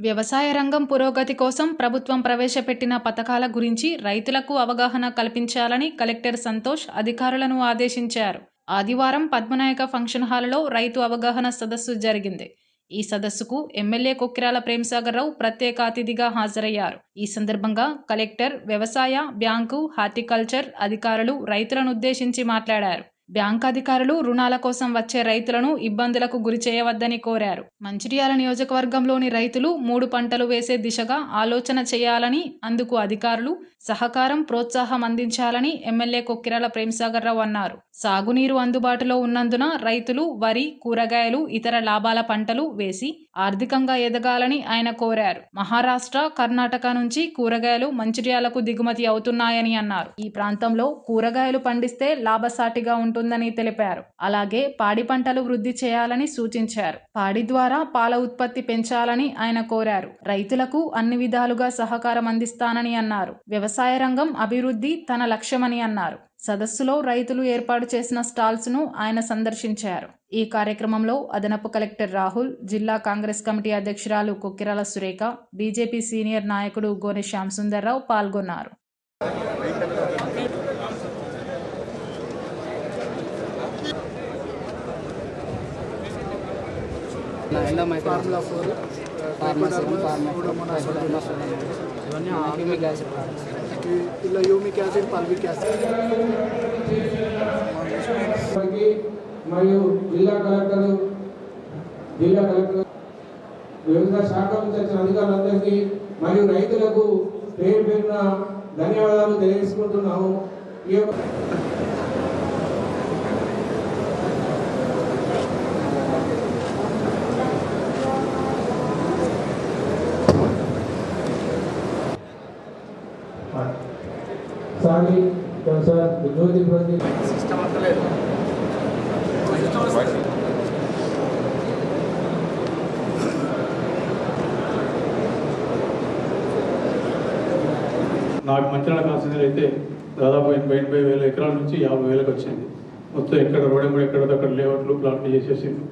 వ్యవసాయ రంగం పురోగతి కోసం ప్రభుత్వం ప్రవేశపెట్టిన పథకాల గురించి రైతులకు అవగాహన కల్పించాలని కలెక్టర్ సంతోష్ అధికారులను ఆదేశించారు. ఆదివారం పద్మనాయక ఫంక్షన్ హాలులో రైతు అవగాహన సదస్సు జరిగింది. ఈ సదస్సుకు ఎమ్మెల్యే కొక్కిరాల ప్రేమ్సాగర్రావు ప్రత్యేక అతిథిగా హాజరయ్యారు. ఈ సందర్భంగా కలెక్టర్ వ్యవసాయ, బ్యాంకు, హార్టికల్చర్ అధికారులు రైతులను ఉద్దేశించి మాట్లాడారు. బ్యాంకు అధికారులు రుణాల కోసం వచ్చే రైతులను ఇబ్బందులకు గురి చేయవద్దని కోరారు. మంచిర్యాల నియోజకవర్గంలోని రైతులు 3 పంటలు వేసే దిశగా ఆలోచన చేయాలని, అందుకు అధికారులు సహకారం, ప్రోత్సాహం అందించాలని ఎమ్మెల్యే కొక్కిరాల ప్రేమ్సాగర్రావు అన్నారు. సాగునీరు అందుబాటులో ఉన్నందున రైతులు వరి, కూరగాయలు, ఇతర లాభాల పంటలు వేసి ఆర్థికంగా ఎదగాలని ఆయన కోరారు. మహారాష్ట్ర, కర్ణాటక నుంచి కూరగాయలు మంచిర్యాలకు దిగుమతి అవుతున్నాయని అన్నారు. ఈ ప్రాంతంలో కూరగాయలు పండిస్తే లాభసాటిగా ఉంటుందని తెలిపారు. అలాగే పాడి పంటలు వృద్ధి చేయాలని సూచించారు. పాడి ద్వారా పాల ఉత్పత్తి పెంచాలని ఆయన కోరారు. రైతులకు అన్ని విధాలుగా సహకారం అందిస్తానని అన్నారు. వ్యవసాయ రంగం అభివృద్ధి తన లక్ష్యమని అన్నారు. సదస్సులో రైతులు ఏర్పాటు చేసిన స్టాల్స్ ను ఆయన సందర్శించారు. ఈ కార్యక్రమంలో అదనపు కలెక్టర్ రాహుల్, జిల్లా కాంగ్రెస్ కమిటీ అధ్యక్షురాలు కొక్కిరాల సురేఖ, బీజేపీ సీనియర్ నాయకుడు గోనె శ్యామ్ సుందర్రావు పాల్గొన్నారు. ఇలా యూమిక్ యాసిడ్, పల్విక్ యాసిడ్. మరియు జిల్లా కలెక్టర్ వివిధ శాఖల నుంచి వచ్చిన అధికారులందరికీ మరియు రైతులకు పేరు పేరున ధన్యవాదాలు తెలియజేసుకుంటున్నాము. సారీ సార్, జ్యోతి సిస్టమ్ అంటలేదు. నాకు మంచిర్యాల కాన్స్టిట్యూన్సీ అయితే దాదాపు 80,000 ఎకరాల నుంచి 50,000కి వచ్చింది. మొత్తం ఎక్కడ రోడెంబడి ఎక్కడ అక్కడ లేఅవుట్లు ప్లాట్లు చేసేసింది.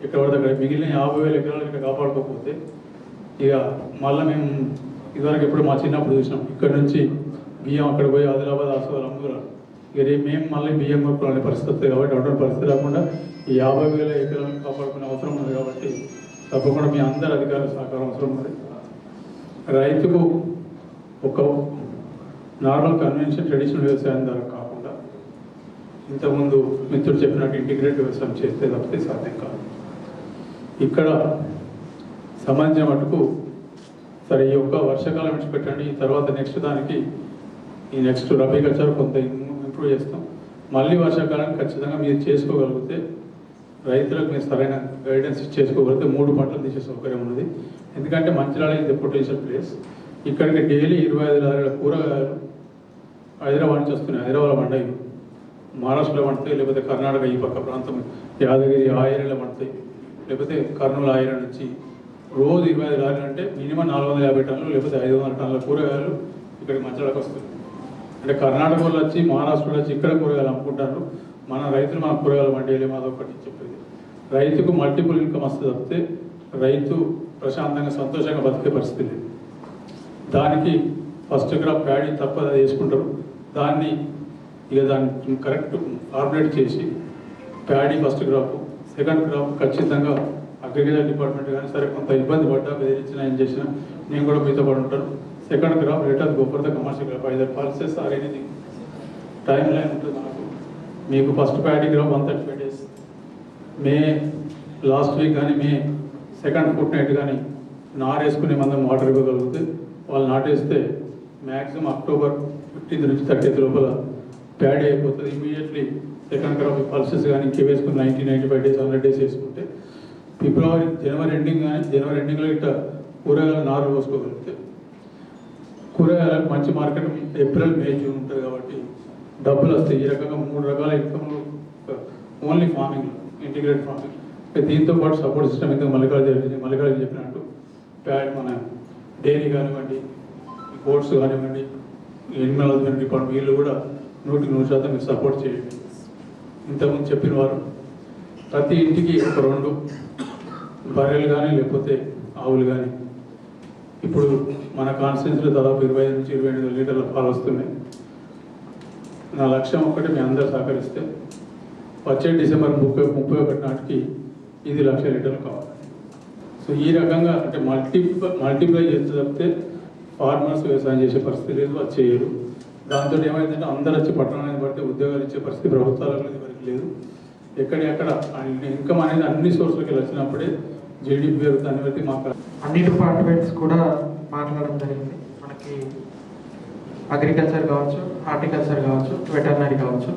ఎక్కడ అక్కడ మిగిలిన 50,000 ఎకరాలు ఇక్కడ కాపాడుకోకపోతే ఇక మళ్ళీ మేము ఇదివరకు ఎప్పుడు మా చిన్నప్పుడు చూసినాం, ఇక్కడ నుంచి బియ్యం అక్కడ పోయి ఆదిలాబాద్, ఆసిఫాబాద్ అమ్ముకున్నాం. ఇక రేపు మేము మళ్ళీ బియ్యం కొనుక్కునే పరిస్థితి వస్తుంది. కాబట్టి అటువంటి పరిస్థితి రాకుండా ఈ 50,000 ఎకరాలను కాపాడుకునే అవసరం ఉంది. కాబట్టి తప్పకుండా మీ అందరి అధికారుల సహకారం అవసరం ఉంది. రైతుకు ఒక నార్మల్ కన్వెన్షన్ ట్రెడిషనల్ వ్యవసాయం ద్వారా కాకుండా ఇంతకుముందు మిత్రుడు చెప్పినట్టు ఇంటిగ్రేటెడ్ వ్యవసాయం చేస్తే తప్పితే సాధ్యం కాదు. ఇక్కడ సంబంధించిన మటుకు సరే ఈ ఒక్క వర్షాకాలం విడిచిపెట్టండి, ఈ తర్వాత నెక్స్ట్ దానికి ఈ నెక్స్ట్ రబీ కల్చర్ కొంత ఇంప్రూవ్ చేస్తాం. మళ్ళీ వర్షాకాలానికి ఖచ్చితంగా మీరు చేసుకోగలిగితే రైతులకు మీరు సరైన గైడెన్స్ చేసుకోగలిగితే 3 పంటలు తీసే సౌకర్యం ఉన్నది. ఎందుకంటే మంచిర్యాల ఇది పొటెన్షియల్ ప్లేస్. ఇక్కడికి డైలీ 25 లారీల కూరగాయలు హైదరాబాద్ నుంచి వస్తున్నాయి. హైదరాబాద్ పండాయి, మహారాష్ట్రలో పండుతాయి, లేకపోతే కర్ణాటక ఈ పక్క ప్రాంతం యాదగిరి ఆ ఏరియాలో పండుతాయి, లేకపోతే కర్నూలు ఆ ఏరియా నుంచి రోజు 25 లారీలు అంటే మినిమం 450 టన్నులు లేకపోతే 500 టన్నుల కూరగాయలు ఇక్కడికి మంచిర్యాలకు వస్తాయి. అంటే కర్ణాటక వాళ్ళు వచ్చి, మహారాష్ట్రలో వచ్చి ఇక్కడ కూరగాయలు అమ్ముకుంటారు. మన రైతులు మన కూరగాయలు వండేయలేము. అదొకటి చెప్పేది. రైతుకు మల్టిపుల్ ఇన్కమ్ వస్తే తప్పితే రైతు ప్రశాంతంగా సంతోషంగా బతికే పరిస్థితి లేదు. దానికి ఫస్ట్ క్రాప్ ప్యాడీ తప్పదు, అది వేసుకుంటారు. దాన్ని కరెక్ట్ ఫార్ములేట్ చేసి paddy first crop, second crop ఖచ్చితంగా అగ్రికల్చర్ డిపార్ట్మెంట్ కానీ సరే కొంత ఇబ్బంది పడ్డా బెదిరించినా ఏం చేసినా నేను కూడా మీతో పడి ఉంటాను. Second crop letter go for the commercial crop, either pulses or anything. Time line ఉంటుంది మనకు. మీకు ఫస్ట్ ప్యాడీ క్రాప్ 135 days, మే లాస్ట్ వీక్ కానీ మే సెకండ్ ఫుట్ నైట్ కానీ నారేసుకునే మందం వాటర్ ఇవ్వగలిగితే వాళ్ళు నాటేస్తే మ్యాక్సిమం అక్టోబర్ 15th నుంచి 30th లోపల ప్యాడీ అయిపోతుంది. ఇమీడియట్లీ సెకండ్ క్రాప్ పల్సెస్ కానీ ఇంకే వేసుకుని 90-95 days 100 days వేసుకుంటే జనవరి ఎండింగ్లో ఇట్లా కూరగాయల నారు పోసుకోగలిగితే కూరగాయలకు మంచి మార్కెట్ ఏప్రిల్, మే, జూన్ ఉంటుంది. కాబట్టి డబ్బులు వస్తాయి. ఈ రకంగా 3 రకాల ఇన్కమ్లు ఓన్లీ ఫార్మింగ్, ఇంటిగ్రేటెడ్ ఫార్మింగ్. దీంతో పాటు సపోర్ట్ సిస్టమ్ ఇంకా మల్లికార్జున చెప్పినట్టు మన డైరీ కానివ్వండి, బోట్స్ కానివ్వండి, ఎనిమల్ హస్బెండరీ డిపార్ట్మెంట్ వీళ్ళు కూడా 100% మీరు సపోర్ట్ చేయండి. ఇంతకుముందు చెప్పిన వారు ప్రతి ఇంటికి ఒక 2 బర్రెలు కానీ లేకపోతే ఆవులు కానీ ఇప్పుడు మన కాన్స్టిట్యూన్సీలో దాదాపు 25 నుంచి 28 లీటర్ల పాలు వస్తున్నాయి. నా లక్ష్యం ఒక్కటి, మీ అందరూ సహకరిస్తే వచ్చే డిసెంబర్ 31 నాటికి 5 లక్షల లీటర్లు కావాలి. సో ఈ రకంగా అంటే మల్టిప్లై చేస్తే తప్పితే ఫార్మర్స్ వ్యవసాయం చేసే పరిస్థితి లేదు, అది చేయరు. దాంతో ఏమైందంటే అందరూ వచ్చి పట్టణాన్ని బట్టి ఉద్యోగాలు ఇచ్చే పరిస్థితి ప్రభుత్వాలకు వరకు లేదు. ఎక్కడెక్కడ ఇన్కమ్ అనేది అన్ని సోర్సులకి వచ్చినప్పుడే జీడిపి పెరుగుతుంది. దాన్ని బట్టి మాకు అన్ని డిపార్ట్మెంట్స్ కూడా మాట్లాడడం జరిగింది. మనకి అగ్రికల్చర్ కావచ్చు, హార్టికల్చర్ కావచ్చు, వెటర్నరీ కావచ్చు,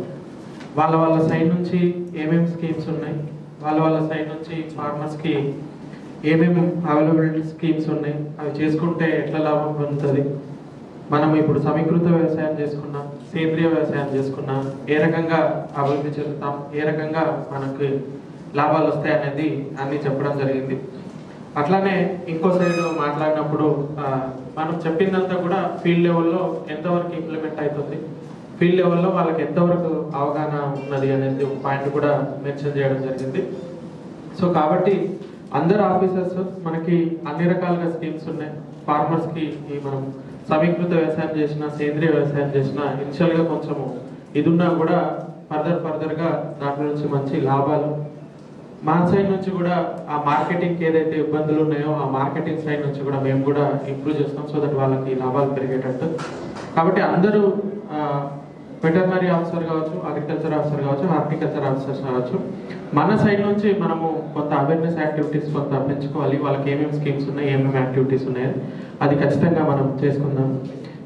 వాళ్ళ సైడ్ నుంచి ఏమేమి స్కీమ్స్ ఉన్నాయి, వాళ్ళ సైడ్ నుంచి ఫార్మర్స్కి ఏమేమి అవైలబుల్ స్కీమ్స్ ఉన్నాయి, అవి చేసుకుంటే ఎట్లా లాభం పొందుతుంది, మనం ఇప్పుడు సమీకృత వ్యవసాయం చేసుకున్నాం, సేంద్రియ వ్యవసాయం చేసుకున్నాం, ఏ రకంగా అభివృద్ధి చెందుతాం, ఏ రకంగా మనకి లాభాలు వస్తాయి అనేది అన్నీ చెప్పడం జరిగింది. అట్లానే ఇంకో సైడ్ మాట్లాడినప్పుడు మనం చెప్పిందంతా కూడా ఫీల్డ్ లెవెల్లో ఎంతవరకు ఇంప్లిమెంట్ అవుతుంది, ఫీల్డ్ లెవెల్లో వాళ్ళకి ఎంతవరకు అవగాహన ఉన్నది అనేది ఒక పాయింట్ కూడా మెన్షన్ చేయడం జరిగింది. సో కాబట్టి అందరు ఆఫీసర్స్ మనకి అన్ని రకాలుగా స్కీమ్స్ ఉన్నాయి. ఫార్మర్స్కి మనం సమీకృత వ్యవసాయం చేసిన, సేంద్రియ వ్యవసాయం చేసిన ఇనిషియల్గా కొంచెము ఇది ఉన్నా కూడా ఫర్దర్గా దాంట్లో నుంచి మంచి లాభాలు, మా సైడ్ నుంచి కూడా ఆ మార్కెటింగ్కి ఏదైతే ఇబ్బందులు ఉన్నాయో ఆ మార్కెటింగ్ సైడ్ నుంచి కూడా మేము కూడా ఇంప్రూవ్ చేస్తాం, సో దట్ వాళ్ళకి లాభాలు పెరిగేటట్టు. కాబట్టి అందరూ వెటర్నరీ ఆఫీసర్ కావచ్చు, అగ్రికల్చర్ ఆఫీసర్ కావచ్చు, హార్టికల్చర్ ఆఫీసర్స్ కావచ్చు, మన సైడ్ నుంచి మనము కొంత అవేర్నెస్ యాక్టివిటీస్ కొంత పెంచుకోవాలి. వాళ్ళకి ఏమేమి స్కీమ్స్ ఉన్నాయి, ఏమేమి యాక్టివిటీస్ ఉన్నాయి, అది ఖచ్చితంగా మనం చేసుకుందాం.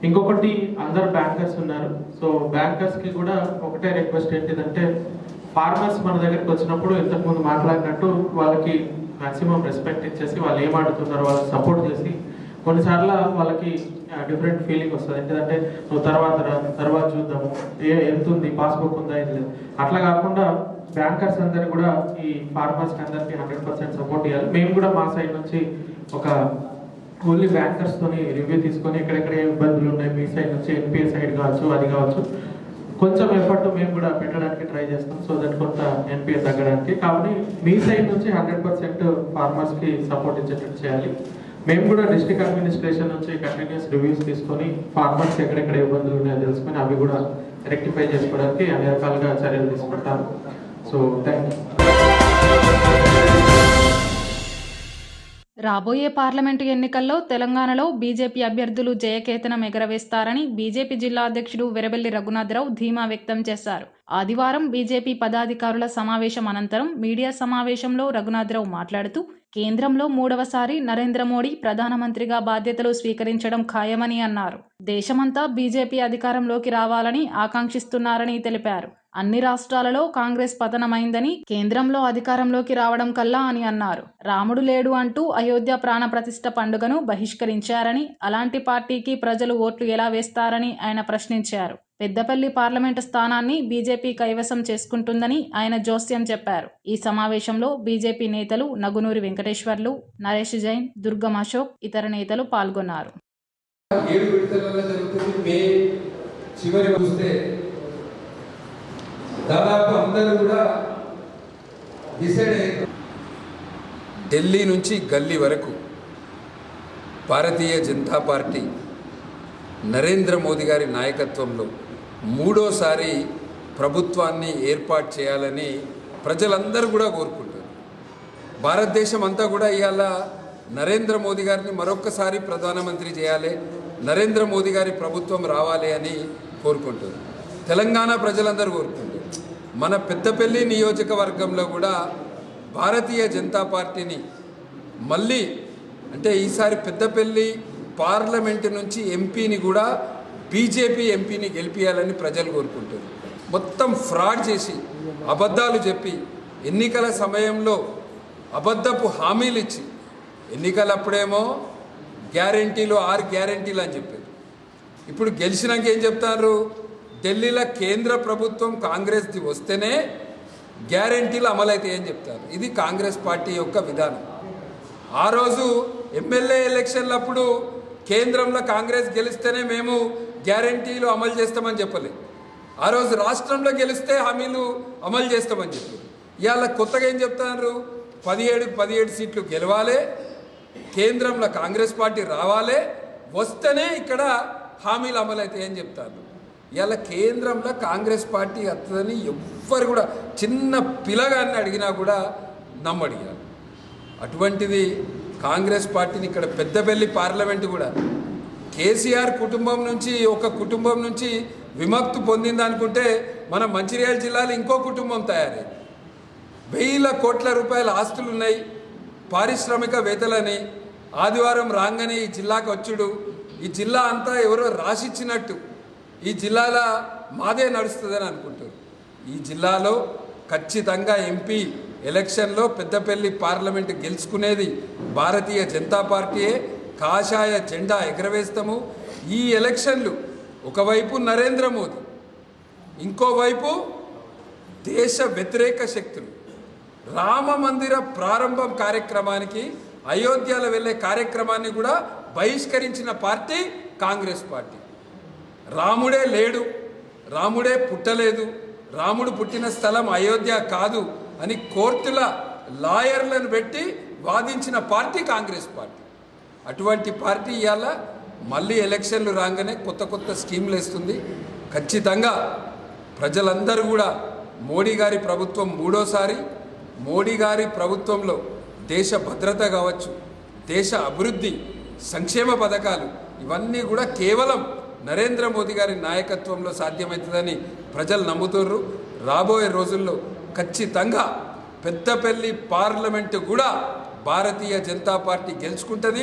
ఇంకొకటి, అందరు బ్యాంకర్స్ ఉన్నారు. సో బ్యాంకర్స్కి కూడా ఒకటే రిక్వెస్ట్ ఏంటిదంటే, ఫార్మర్స్ మన దగ్గరికి వచ్చినప్పుడు ఇంతకుముందు మాట్లాడినట్టు వాళ్ళకి మ్యాక్సిమం రెస్పెక్ట్ ఇచ్చేసి వాళ్ళు ఏం ఆడుతున్నారో వాళ్ళకి సపోర్ట్ చేసి, కొన్నిసార్లు వాళ్ళకి డిఫరెంట్ ఫీలింగ్ వస్తుంది. ఏంటంటే నువ్వు తర్వాత చూద్దాము, ఎంత ఉంది, పాస్బుక్ ఉందా, ఇది లేదు, అట్లా కాకుండా బ్యాంకర్స్ అందరు కూడా ఈ ఫార్మర్స్కి అందరికీ 100% సపోర్ట్ ఇవ్వాలి. మేము కూడా మా సైడ్ నుంచి ఒక ఓన్లీ బ్యాంకర్స్తోని రివ్యూ తీసుకొని ఎక్కడెక్కడ ఏ ఇబ్బందులు ఉన్నాయి, మీ సైడ్ నుంచి ఎన్పిఏ సైడ్ కావచ్చు, అది కావచ్చు, కొంచెం ఎఫర్ట్ మేము కూడా పెట్టడానికి ట్రై చేస్తాం, సో దట్ కొంత ఎన్పిఏ తగ్గడానికి. కాబట్టి మీ సైడ్ నుంచి 100% ఫార్మర్స్కి సపోర్ట్ ఇచ్చేటట్టు చేయాలి. మేము కూడా డిస్ట్రిక్ట్ అడ్మినిస్ట్రేషన్ నుంచి కంటిన్యూస్ రివ్యూస్ తీసుకొని ఫార్మర్స్ ఎక్కడెక్కడ ఇబ్బందులు ఉన్నాయో తెలుసుకొని అవి కూడా రెక్టిఫై చేసుకోవడానికి అన్ని రకాలుగా చర్యలు తీసుకుంటాం. So thank you. రాబోయే పార్లమెంటు ఎన్నికల్లో తెలంగాణలో బీజేపీ అభ్యర్థులు జయకేతనం ఎగరవేస్తారని బీజేపీ జిల్లా అధ్యక్షుడు వెరబెల్లి రఘునాథరావు ధీమా వ్యక్తం చేశారు. ఆదివారం బీజేపీ పదాధికారుల సమావేశం అనంతరం మీడియా సమావేశంలో రఘునాథరావు మాట్లాడుతూ, కేంద్రంలో 3వసారి నరేంద్ర మోడీ ప్రధానమంత్రిగా బాధ్యతలు స్వీకరించడం ఖాయమని అన్నారు. దేశమంతా బీజేపీ అధికారంలోకి రావాలని ఆకాంక్షిస్తున్నారని తెలిపారు. అన్ని రాష్ట్రాలలో కాంగ్రెస్ పతనమైందని, కేంద్రంలో అధికారంలోకి రావడం కల్లా అని అన్నారు. రాముడు లేడు అంటూ అయోధ్య ప్రాణప్రతిష్ఠ పండుగను బహిష్కరించారని, అలాంటి పార్టీకి ప్రజలు ఓట్లు ఎలా వేస్తారని ఆయన ప్రశ్నించారు. పెద్దపల్లి పార్లమెంటు స్థానాన్ని బీజేపీ కైవసం చేసుకుంటుందని ఆయన జోస్యం చెప్పారు. ఈ సమావేశంలో బీజేపీ నేతలు నగునూరి వెంకటేశ్వర్లు, నరేష్ జైన్, దుర్గం అశోక్, ఇతర నేతలు పాల్గొన్నారు. 7 విడతలలో జరుగుతుంది. మే చివరి వస్తే దాదాపు అందరూ కూడా డిసైడ్ అయ్యారు. ఢిల్లీ నుంచి గల్లీ వరకు భారతీయ జనతా పార్టీ నరేంద్ర మోదీ గారి నాయకత్వంలో 3వసారి ప్రభుత్వాన్ని ఏర్పాటు చేయాలని ప్రజలందరూ కూడా కోరుకుంటారు. భారతదేశం అంతా కూడా ఇవాళ నరేంద్ర మోదీ గారిని మరొక్కసారి ప్రధానమంత్రి చేయాలి, నరేంద్ర మోదీ గారి ప్రభుత్వం రావాలి అని కోరుకుంటారు. తెలంగాణ ప్రజలందరూ కోరుకుంటారు. మన పెద్దపల్లి నియోజకవర్గంలో కూడా భారతీయ జనతా పార్టీని మళ్ళీ, అంటే ఈసారి పెద్దపల్లి పార్లమెంటు నుంచి ఎంపీని కూడా బీజేపీ ఎంపీని గెలిపించాలని ప్రజలు కోరుకుంటారు. మొత్తం ఫ్రాడ్ చేసి, అబద్ధాలు చెప్పి, ఎన్నికల సమయంలో అబద్ధపు హామీలు ఇచ్చి, ఎన్నికలప్పుడేమో గ్యారంటీలు 6 గ్యారంటీలు అని చెప్పారు. ఇప్పుడు గెలిచినాక ఏం చెప్తారు? ఢిల్లీలో కేంద్ర ప్రభుత్వం కాంగ్రెస్ది వస్తేనే గ్యారంటీలు అమలవుతాయని చెప్తారు. ఇది కాంగ్రెస్ పార్టీ యొక్క విధానం. ఆ రోజు ఎమ్మెల్యే ఎలక్షన్లప్పుడు కేంద్రంలో కాంగ్రెస్ గెలిస్తేనే మేము గ్యారంటీలు అమలు చేస్తామని చెప్పలేదు. ఆ రోజు రాష్ట్రంలో గెలిస్తే హామీలు అమలు చేస్తామని చెప్పారు. ఇవాళ కొత్తగా ఏం చెప్తున్నారు? 17 సీట్లు గెలవాలి, కేంద్రంలో కాంగ్రెస్ పార్టీ రావాలే, వస్తేనే ఇక్కడ హామీలు అమలవుతాయని చెప్తారు. ఇలా కేంద్రంలో కాంగ్రెస్ పార్టీ వస్తుందని ఎవ్వరు కూడా చిన్న పిల్లగాన్ని అడిగినా కూడా నమ్మడిగారు. అటువంటిది కాంగ్రెస్ పార్టీని ఇక్కడ పెద్దపల్లి పార్లమెంటు కూడా కేసీఆర్ కుటుంబం నుంచి ఒక కుటుంబం నుంచి విముక్తి పొందింది అనుకుంటే మన మంచిర్యాల జిల్లాలో ఇంకో కుటుంబం తయారైంది. వేల కోట్ల రూపాయల ఆస్తులు ఉన్నాయి, పారిశ్రామికవేత్తలని. ఆదివారం రాగానే ఈ జిల్లాకు వచ్చుడు, ఈ జిల్లా అంతా ఎవరో రాసిచ్చినట్టు ఈ జిల్లాలో మాదే నడుస్తుందని అనుకుంటారు. ఈ జిల్లాలో ఖచ్చితంగా ఎంపీ ఎలక్షన్లో పెద్దపల్లి పార్లమెంటు గెలుచుకునేది భారతీయ జనతా పార్టీయే. కాషాయ జెండా ఎగరవేస్తాము. ఈ ఎలక్షన్లు ఒకవైపు నరేంద్ర మోదీ, ఇంకోవైపు దేశ వ్యతిరేక శక్తులు. రామ మందిర ప్రారంభం కార్యక్రమానికి అయోధ్యలో వెళ్ళే కార్యక్రమాన్ని కూడా బహిష్కరించిన పార్టీ కాంగ్రెస్ పార్టీ. రాముడే లేడు, రాముడే పుట్టలేదు, రాముడు పుట్టిన స్థలం అయోధ్య కాదు అని కోర్టుల లాయర్లను పెట్టి వాదించిన పార్టీ కాంగ్రెస్ పార్టీ. అటువంటి పార్టీ ఇవాళ మళ్ళీ ఎలక్షన్లు రాగానే కొత్త కొత్త స్కీములు వేస్తుంది. ఖచ్చితంగా ప్రజలందరూ కూడా మోడీ గారి ప్రభుత్వం మూడోసారి, మోడీ గారి ప్రభుత్వంలో దేశ భద్రత కావచ్చు, దేశ అభివృద్ధి, సంక్షేమ పథకాలు ఇవన్నీ కూడా కేవలం నరేంద్ర మోదీ గారి నాయకత్వంలో సాధ్యమవుతుందని ప్రజలు నమ్ముతున్నారు. రాబోయే రోజుల్లో ఖచ్చితంగా పెద్దపల్లి పార్లమెంటు కూడా భారతీయ జనతా పార్టీ గెలుచుకుంటుంది.